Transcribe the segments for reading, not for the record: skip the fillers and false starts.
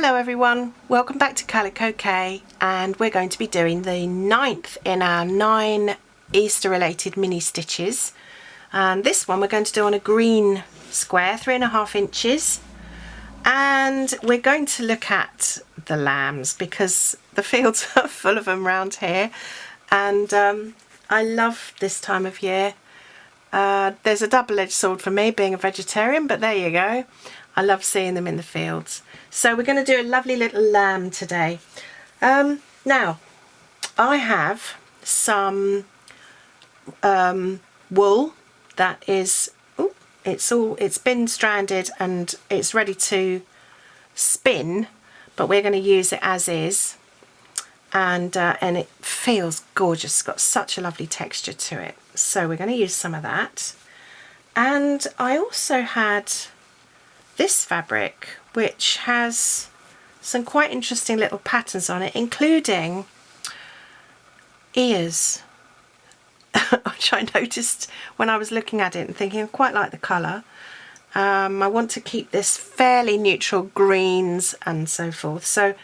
Hello everyone, welcome back to Kalico-K, and we're going to be doing the 9th in our 9 Easter related mini stitches, and this one we're going to do on a green square, 3.5 inches, and we're going to look at the lambs because the fields are full of them around here, and I love this time of year. There's a double-edged sword for me being a vegetarian, but there you go. I love seeing them in the fields. So we're going to do a lovely little lamb today. Now, I have some wool that is, it's been stranded and it's ready to spin, but we're going to use it as is. And it feels gorgeous. It's got such a lovely texture to it. So we're going to use some of that. And I also had this fabric, which has some quite interesting little patterns on it, including ears, which I noticed when I was looking at it and thinking I quite like the colour. I want to keep this fairly neutral greens and so forth, so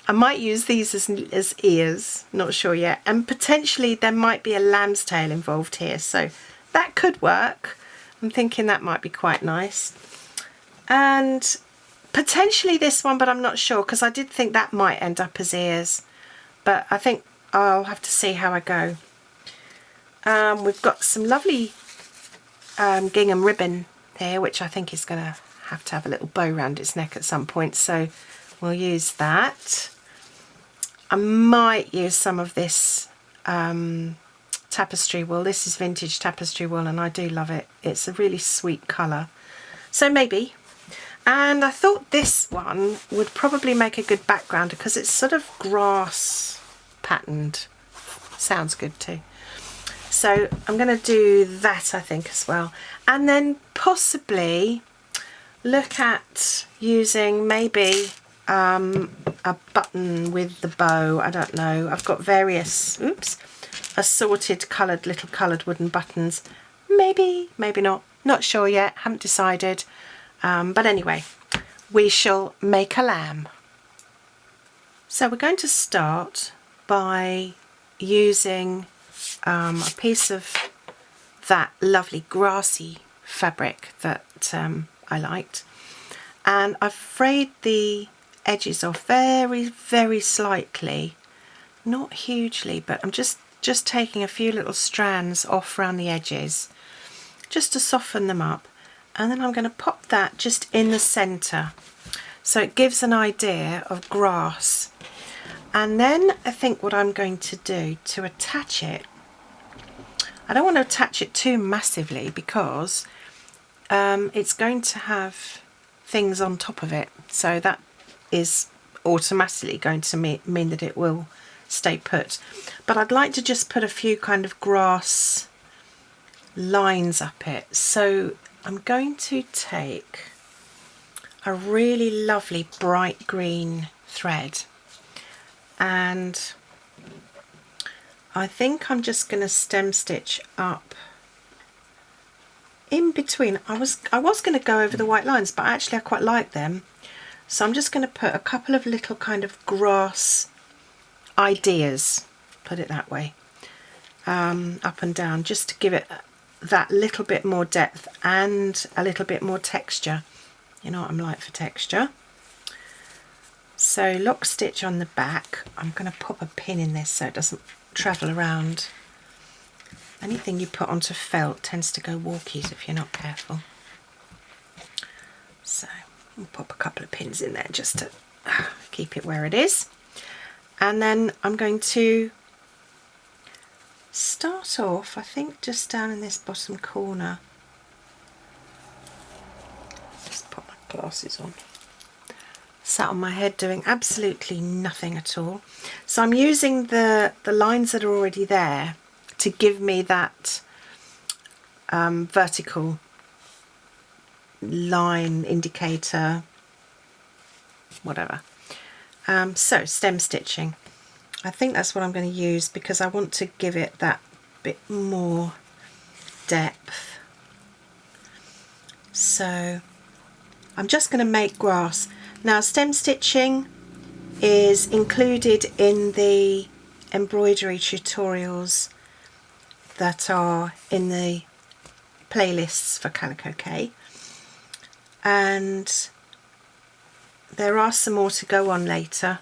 I might use these as ears, not sure yet, and potentially there might be a lamb's tail involved here, so that could work. I'm thinking that might be quite nice. And potentially this one, but I'm not sure, because I did think that might end up as ears, but I think I'll have to see how I go. We've got some lovely gingham ribbon here, which I think is going to have a little bow around its neck at some point, so we'll use that. I might use some of this tapestry wool. This is vintage tapestry wool and I do love it. It's a really sweet colour, so maybe. And I thought this one would probably make a good background because it's sort of grass patterned. Sounds good too. So I'm going to do that, I think, as well. And then possibly look at using maybe a button with the bow. I don't know. I've got various, assorted little coloured wooden buttons. Maybe, maybe not. Not sure yet. Haven't decided. But anyway, we shall make a lamb. So we're going to start by using a piece of that lovely grassy fabric that I liked, and I've frayed the edges off very, very slightly, not hugely, but I'm just taking a few little strands off around the edges just to soften them up. And then I'm going to pop that just in the centre so it gives an idea of grass. And then I think what I'm going to do to attach it, I don't want to attach it too massively because it's going to have things on top of it, so that is automatically going to mean that it will stay put. But I'd like to just put a few kind of grass lines up it. So I'm going to take a really lovely bright green thread, and I think I'm just going to stem stitch up in between. I was going to go over the white lines, but actually I quite like them, so I'm just going to put a couple of little kind of grass ideas, put it that way, up and down, just to give it that little bit more depth and a little bit more texture. You know what I'm like for texture. So lock stitch on the back. I'm going to pop a pin in this so it doesn't travel around. Anything you put onto felt tends to go walkies if you're not careful. So I'll pop a couple of pins in there just to keep it where it is. And then I'm going to start off, I think, just down in this bottom corner. Just put my glasses on. Sat on my head doing absolutely nothing at all. So I'm using the lines that are already there to give me that vertical line indicator, whatever. So stem stitching. I think that's what I'm going to use because I want to give it that bit more depth. So I'm just going to make grass. Now stem stitching is included in the embroidery tutorials that are in the playlists for Kalico-K, and there are some more to go on later,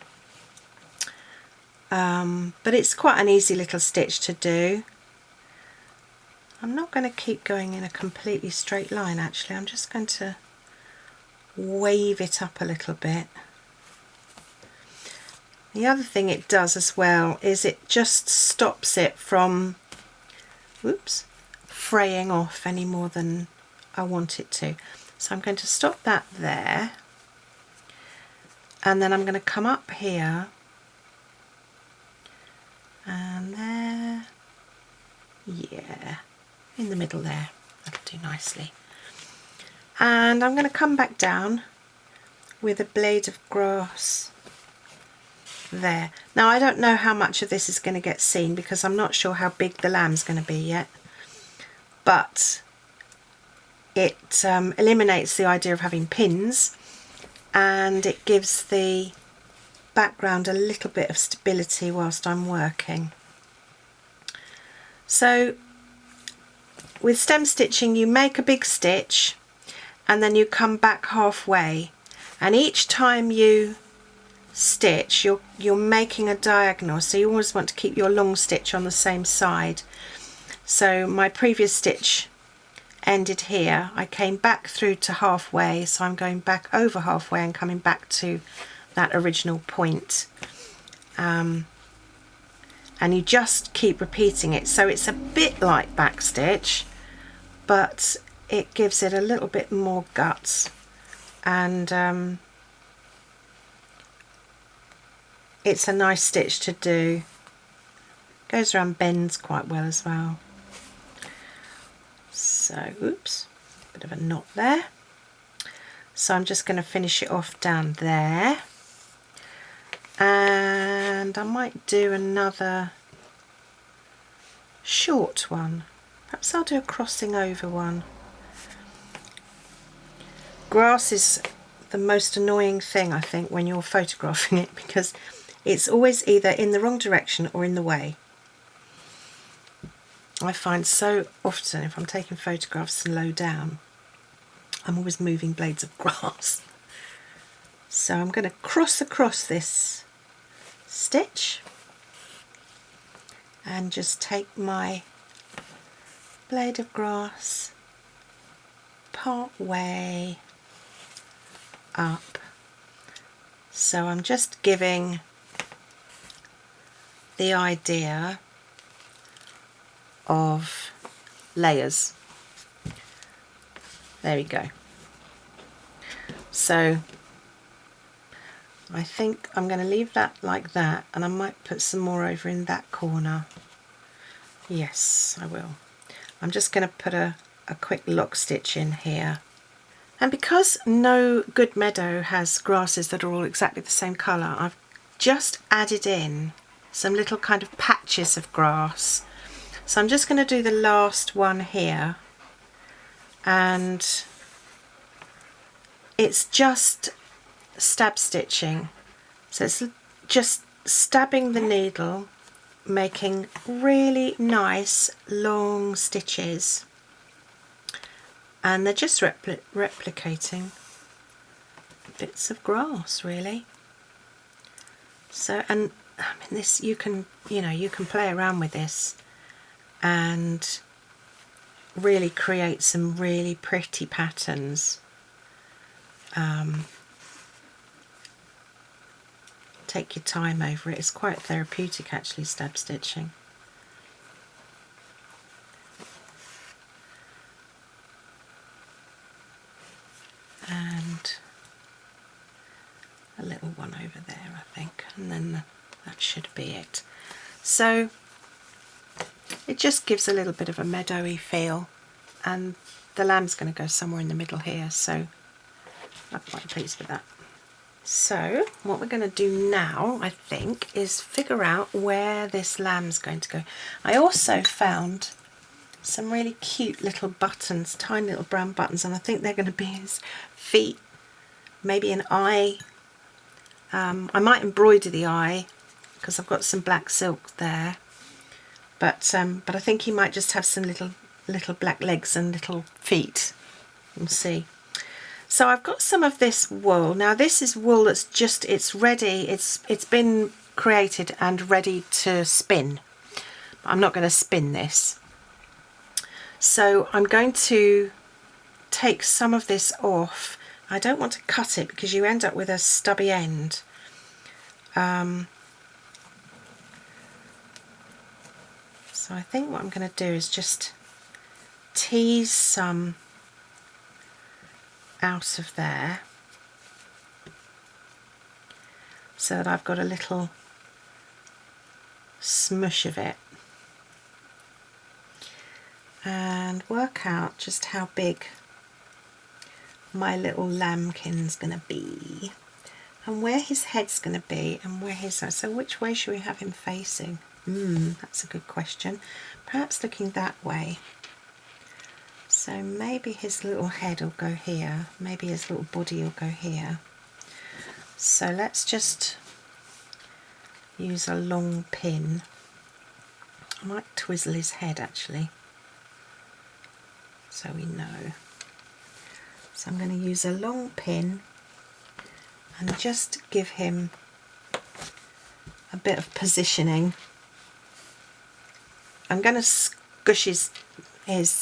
but it's quite an easy little stitch to do. I'm not going to keep going in a completely straight line actually, I'm just going to wave it up a little bit. The other thing it does as well is it just stops it from, whoops, fraying off any more than I want it to. So I'm going to stop that there, and then I'm going to come up here and there, yeah, in the middle there, that'll do nicely. And I'm going to come back down with a blade of grass there. Now I don't know how much of this is going to get seen because I'm not sure how big the lamb's going to be yet, but it eliminates the idea of having pins, and it gives the background a little bit of stability whilst I'm working. So with stem stitching you make a big stitch and then you come back halfway, and each time you stitch you're making a diagonal, so you always want to keep your long stitch on the same side. So my previous stitch ended here, I came back through to halfway, so I'm going back over halfway and coming back to that original point, and you just keep repeating it. So it's a bit like back stitch, but it gives it a little bit more guts, and it's a nice stitch to do. Goes around bends quite well as well. So, oops, bit of a knot there. So I'm just going to finish it off down there, and I might do another short one. Perhaps I'll do a crossing over one. Grass is the most annoying thing I think when you're photographing it, because it's always either in the wrong direction or in the way. I find so often if I'm taking photographs low down, I'm always moving blades of grass. So I'm going to cross across this stitch and just take my blade of grass part way up. So I'm just giving the idea of layers. There we go. So I think I'm going to leave that like that, and I might put some more over in that corner. Yes, I will. I'm just going to put a quick lock stitch in here. And because no good meadow has grasses that are all exactly the same colour, I've just added in some little kind of patches of grass. So I'm just going to do the last one here, and it's just stab stitching. So it's just stabbing the needle, making really nice long stitches, and they're just replicating bits of grass really. So, and I mean this, you can play around with this and really create some really pretty patterns. Take your time over it. It's quite therapeutic actually, stab stitching. And a little one over there I think, and then that should be it. So it just gives a little bit of a meadowy feel, and the lamb's going to go somewhere in the middle here, so I'm quite pleased with that. So what we're going to do now, I think, is figure out where this lamb's going to go. I also found some really cute little buttons, tiny little brown buttons, and I think they're going to be his feet, maybe an eye I might embroider the eye because I've got some black silk there, but I think he might just have some little black legs and little feet. We'll see. So I've got some of this wool. Now this is wool that's just, it's ready, it's been created and ready to spin. But I'm not going to spin this. So I'm going to take some of this off. I don't want to cut it because you end up with a stubby end. So I think what I'm going to do is just tease some out of there so that I've got a little smush of it, and work out just how big my little lambkin's going to be and where his head's going to be and where his, so which way should we have him facing? That's a good question. Perhaps looking that way. So maybe his little head will go here, maybe his little body will go here. So let's just use a long pin. I might twizzle his head actually, so we know. So I'm going to use a long pin and just give him a bit of positioning. I'm going to squish his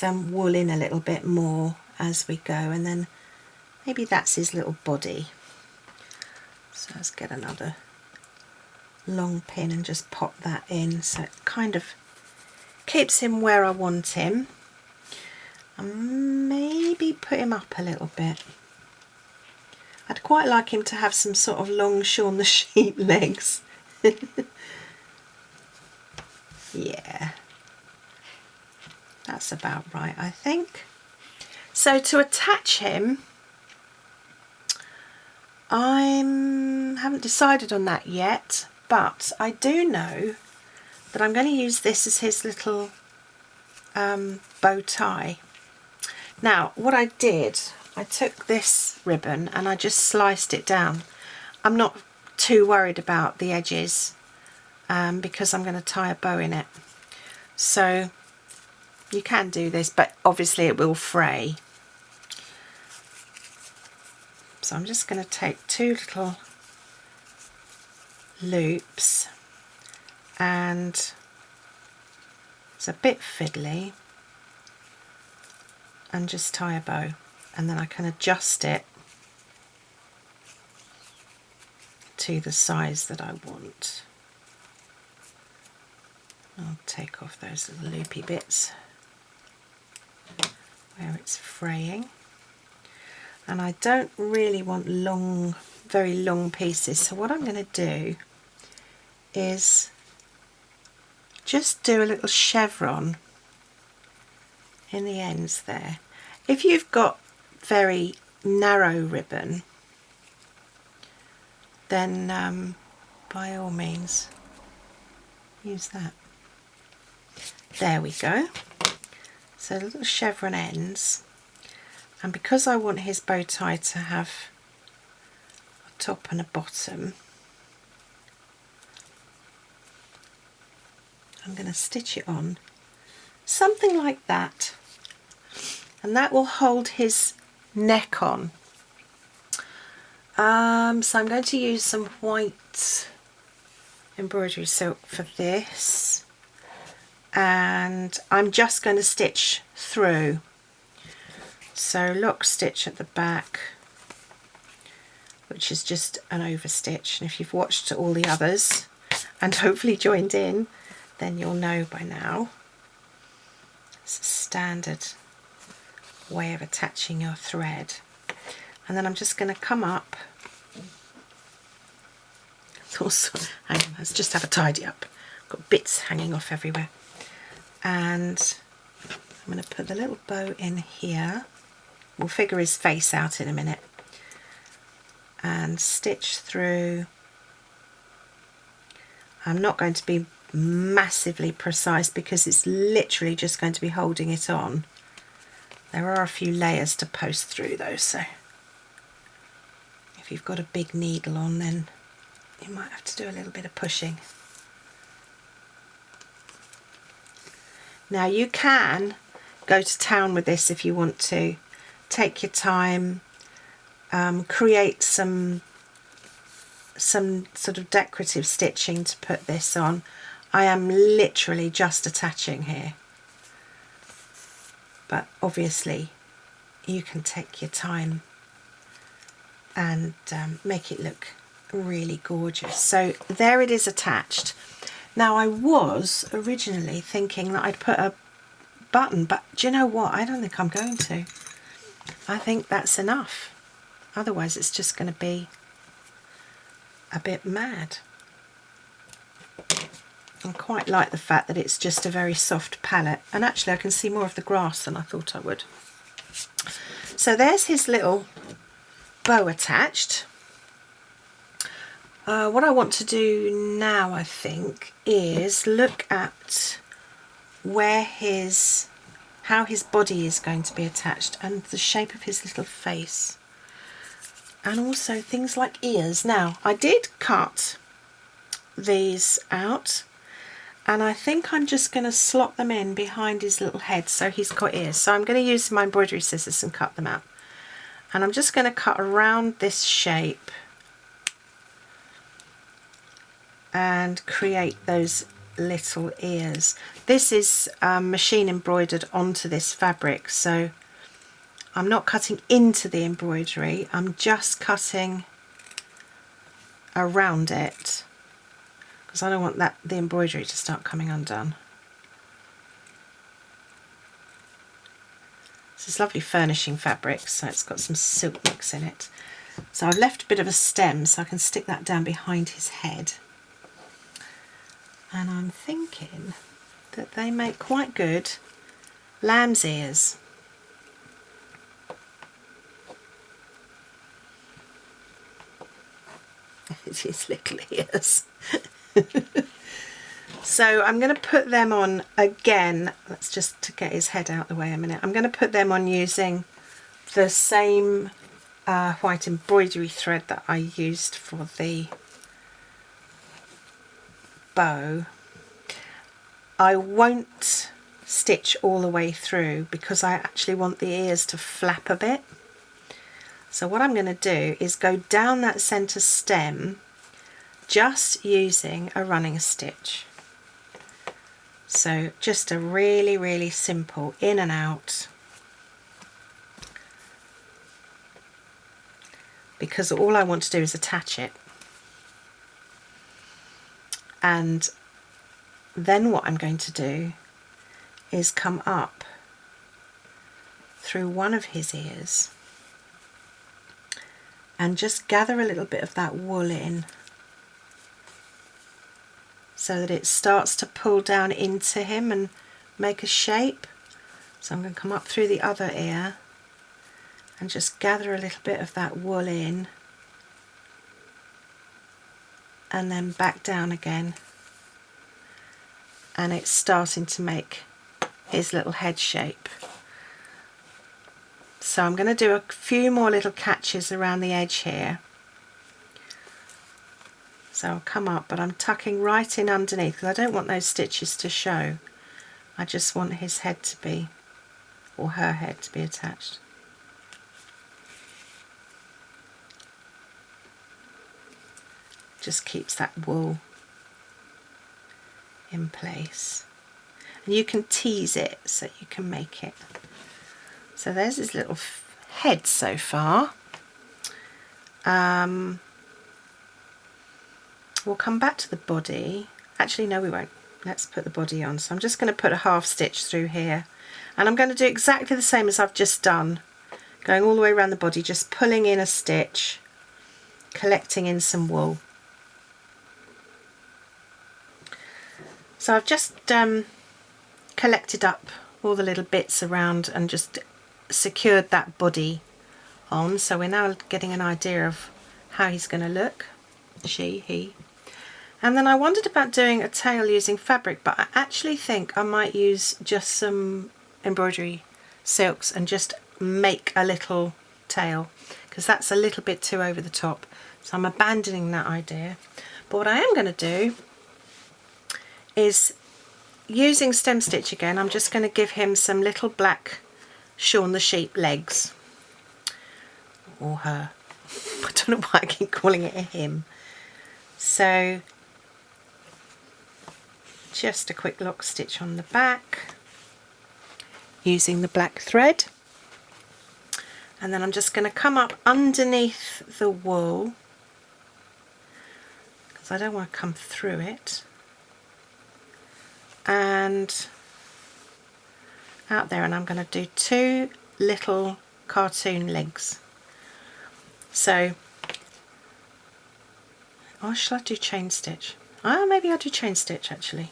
wool in a little bit more as we go, and then maybe that's his little body. So let's get another long pin and just pop that in so it kind of keeps him where I want him, and maybe put him up a little bit. I'd quite like him to have some sort of long Shaun the Sheep legs. Yeah, that's about right, I think. So to attach him, I haven't decided on that yet, but I do know that I'm going to use this as his little bow tie. Now what I did, I took this ribbon and I just sliced it down. I'm not too worried about the edges because I'm going to tie a bow in it. So you can do this, but obviously it will fray. So I'm just going to take two little loops, and it's a bit fiddly, and just tie a bow, and then I can adjust it to the size that I want. I'll take off those little loopy bits where it's fraying, and I don't really want long, very long pieces, so what I'm going to do is just do a little chevron in the ends there. If you've got very narrow ribbon, then by all means use that. There we go. So little chevron ends, and because I want his bow tie to have a top and a bottom, I'm going to stitch it on something like that, and that will hold his neck on. So I'm going to use some white embroidery silk for this, and I'm just going to stitch through. So lock stitch at the back, which is just an overstitch, and if you've watched all the others and hopefully joined in, then you'll know by now. It's a standard way of attaching your thread. And then I'm just going to come up. It's also, hang on, let's just have a tidy up. Got bits hanging off everywhere. And I'm going to put the little bow in here. We'll figure his face out in a minute. And stitch through. I'm not going to be massively precise because it's literally just going to be holding it on. There are a few layers to post through though, so if you've got a big needle on, then you might have to do a little bit of pushing. Now you can go to town with this if you want to. Take your time, create some sort of decorative stitching to put this on. I am literally just attaching here, but obviously you can take your time and make it look really gorgeous. So there it is attached. Now I was originally thinking that I'd put a button, but do you know what? I don't think I'm going to. I think that's enough. Otherwise it's just going to be a bit mad. I quite like the fact that it's just a very soft palette, and actually I can see more of the grass than I thought I would. So there's his little bow attached. What I want to do now, I think, is look at where how his body is going to be attached and the shape of his little face, and also things like ears. Now I did cut these out, and I think I'm just going to slot them in behind his little head so he's got ears. So I'm going to use my embroidery scissors and cut them out, and I'm just going to cut around this shape and create those little ears. This is machine embroidered onto this fabric, so I'm not cutting into the embroidery, I'm just cutting around it because I don't want the embroidery to start coming undone. This is lovely furnishing fabric, so it's got some silk mix in it. So I've left a bit of a stem so I can stick that down behind his head. And I'm thinking that they make quite good lamb's ears. His little ears. So I'm going to put them on again. Let's just to get his head out the way a minute. I'm going to put them on using the same white embroidery thread that I used for the bow. I won't stitch all the way through because I actually want the ears to flap a bit. So what I'm going to do is go down that centre stem just using a running stitch. So just a really simple in and out, because all I want to do is attach it. And then what I'm going to do is come up through one of his ears and just gather a little bit of that wool in so that it starts to pull down into him and make a shape. So I'm going to come up through the other ear and just gather a little bit of that wool in, and then back down again, and it's starting to make his little head shape. So I'm going to do a few more little catches around the edge here. So I'll come up, but I'm tucking right in underneath because I don't want those stitches to show. I just want his head to be, or her head to be attached. Just keeps that wool in place, and you can tease it so you can make it. So there's his little head so far. We'll come back to the body. Actually no, we won't. Let's put the body on. So I'm just going to put a half stitch through here, and I'm going to do exactly the same as I've just done, going all the way around the body, just pulling in a stitch, collecting in some wool. So I've just collected up all the little bits around and just secured that body on. So we're now getting an idea of how he's going to look. She, he. And then I wondered about doing a tail using fabric, but I actually think I might use just some embroidery silks and just make a little tail, because that's a little bit too over the top. So I'm abandoning that idea. But what I am going to do is, using stem stitch again, I'm just going to give him some little black Shaun the Sheep legs, or her. I don't know why I keep calling it a him. So just a quick lock stitch on the back using the black thread, and then I'm just going to come up underneath the wool because I don't want to come through it, and out there, and I'm going to do 2 little cartoon legs. So, or shall I do chain stitch? Maybe I'll do chain stitch actually.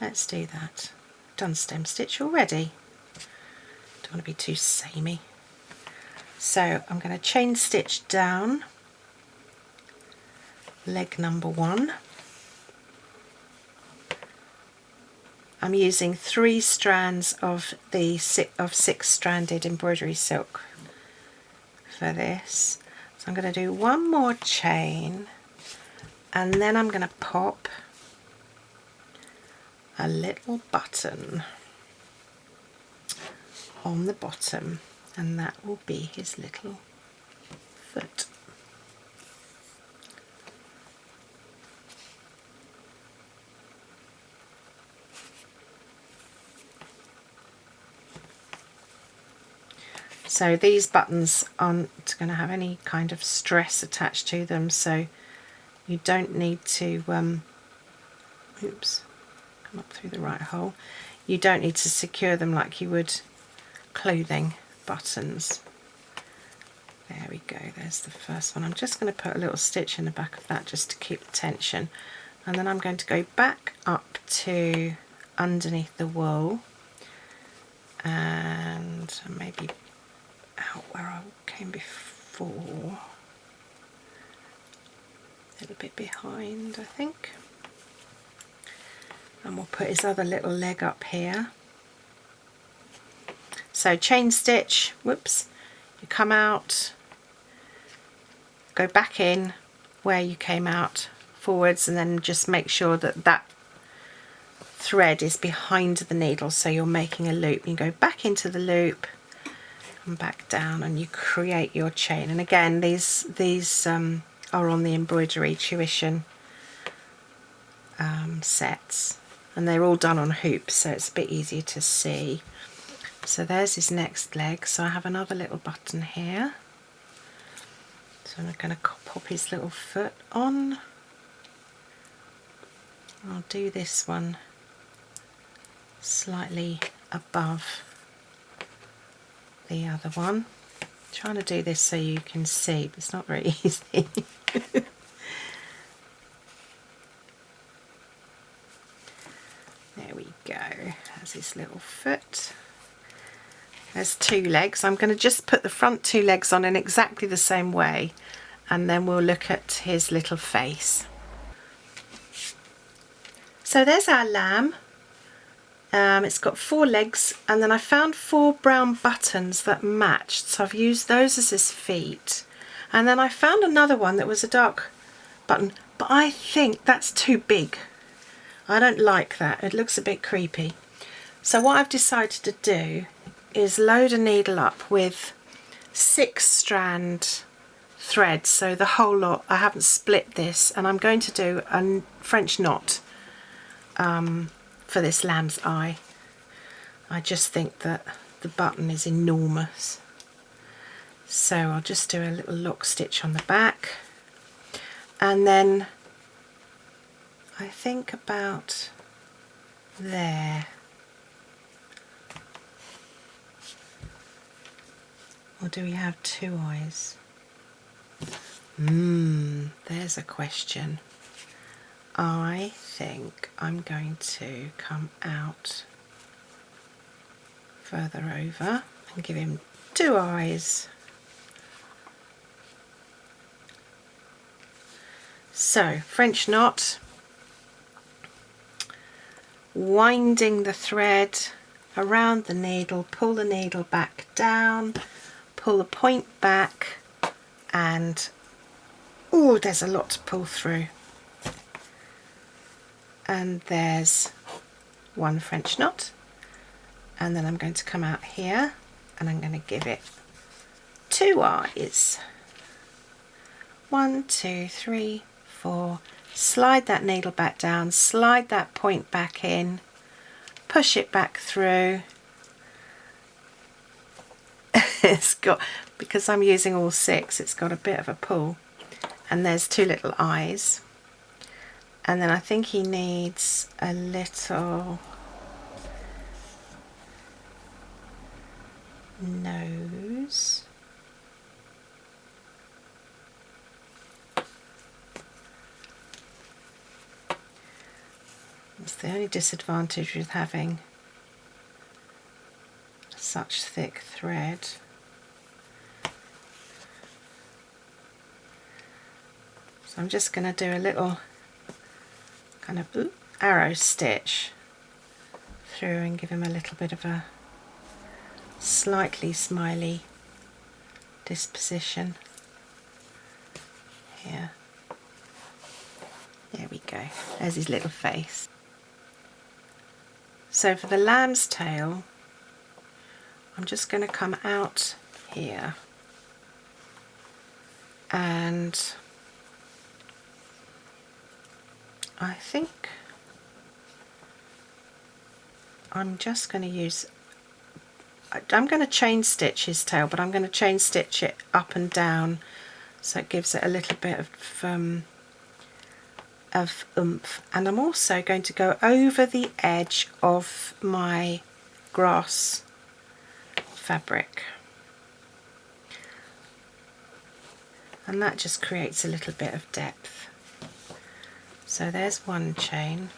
Let's do that. Done stem stitch already. Don't want to be too samey. So I'm going to chain stitch down leg number 1. I'm using 3 strands of the 6-stranded embroidery silk for this. So I'm going to do 1 more chain, and then I'm going to pop a little button on the bottom, and that will be his little foot. So these buttons aren't going to have any kind of stress attached to them, so you don't need to, oops, come up through the right hole. You don't need to secure them like you would clothing buttons. There we go, there's the first one. I'm just going to put a little stitch in the back of that just to keep the tension, and then I'm going to go back up to underneath the wool and maybe out where I came before, a little bit behind I think, and we'll put his other little leg up here. So chain stitch, whoops, you come out, go back in where you came out forwards, and then just make sure that that thread is behind the needle, so you're making a loop. You go back into the loop, come back down, and you create your chain. And again, these are on the Embroidery tuition sets, and they're all done on hoops, so it's a bit easier to see. So there's his next leg. So I have another little button here, so I'm going to pop his little foot on. I'll do this one slightly above the other one. I'm trying to do this so you can see, but it's not very easy. There we go, that's his little foot. There's 2 legs. I'm going to just put the front 2 legs on in exactly the same way, and then we'll look at his little face. So there's our lamb. It's got 4 legs, and then I found 4 brown buttons that matched, so I've used those as his feet. And then I found another one that was a dark button, but I think that's too big. I don't like that, it looks a bit creepy. So what I've decided to do is load a needle up with 6-strand thread, so the whole lot. I haven't split this, and I'm going to do a French knot for this lamb's eye. I just think that the button is enormous, so I'll just do a little lock stitch on the back, and then I think about there. Or do we have 2 eyes? There's a question. I think I'm going to come out further over and give him 2 eyes. So, French knot, winding the thread around the needle, pull the needle back down, pull the point back, and oh, there's a lot to pull through. and there's one French knot, and then I'm going to come out here and I'm going to give it 2 eyes. 1, 2, 3, 4. Slide that needle back down, slide that point back in, push it back through. It's got, because I'm using all 6, it's got a bit of a pull, and there's 2 little eyes, and then I think he needs a little nose. It's the only disadvantage with having such thick thread. So I'm just going to do a little kind of arrow stitch through and give him a little bit of a slightly smiley disposition here. There we go, there's his little face. So for the lamb's tail, I'm just going to come out here and I think I'm just going to use, I'm going to chain stitch his tail, but I'm going to chain stitch it up and down so it gives it a little bit of oomph, and I'm also going to go over the edge of my grass fabric, and that just creates a little bit of depth. So there's one chain,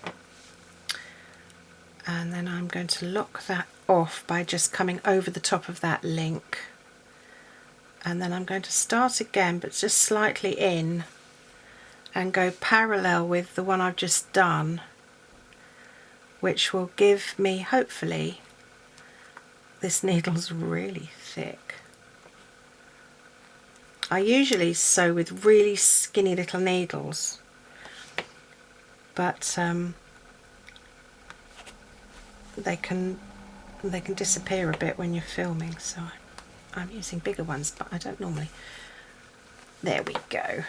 and then I'm going to lock that off by just coming over the top of that link, and then I'm going to start again but just slightly in and go parallel with the one I've just done, which will give me, hopefully, this needle's really thick. I usually sew with really skinny little needles, but they can disappear a bit when you're filming, so I'm using bigger ones, but I don't normally. There we go.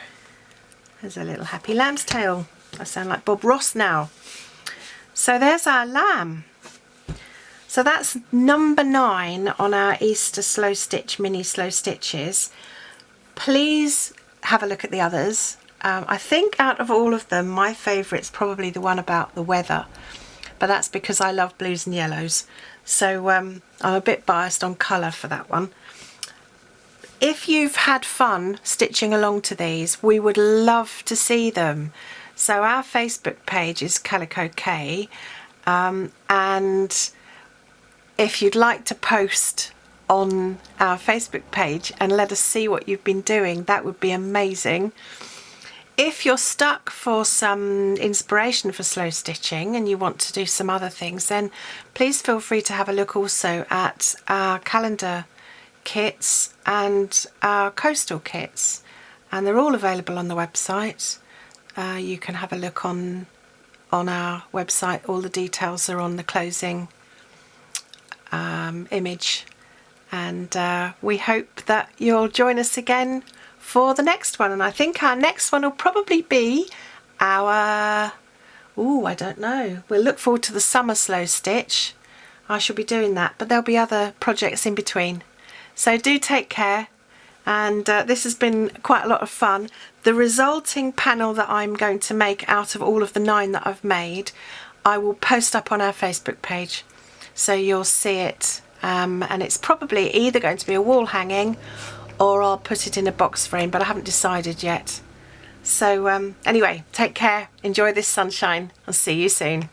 There's a little happy lamb's tail. I sound like Bob Ross now. So there's our lamb. So that's number 9 on our Easter slow stitch, mini slow stitches. Please have a look at the others. I think out of all of them, my favourite's probably the one about the weather, but that's because I love blues and yellows. So I'm a bit biased on colour for that one. If you've had fun stitching along to these, we would love to see them. So our Facebook page is Kalico-K, and if you'd like to post on our Facebook page and let us see what you've been doing, that would be amazing. If you're stuck for some inspiration for slow stitching and you want to do some other things, then please feel free to have a look also at our calendar kits and our coastal kits, and they're all available on the website. You can have a look on our website. All the details are on the closing image, and we hope that you'll join us again for the next one. And I think our next one will probably be our, I don't know, we'll look forward to the summer slow stitch. I shall be doing that, but there'll be other projects in between. So do take care, and this has been quite a lot of fun. The resulting panel that I'm going to make out of all of the 9 that I've made, I will post up on our Facebook page, so you'll see it, and it's probably either going to be a wall hanging or I'll put it in a box frame, but I haven't decided yet. So anyway, take care, enjoy this sunshine, I'll see you soon.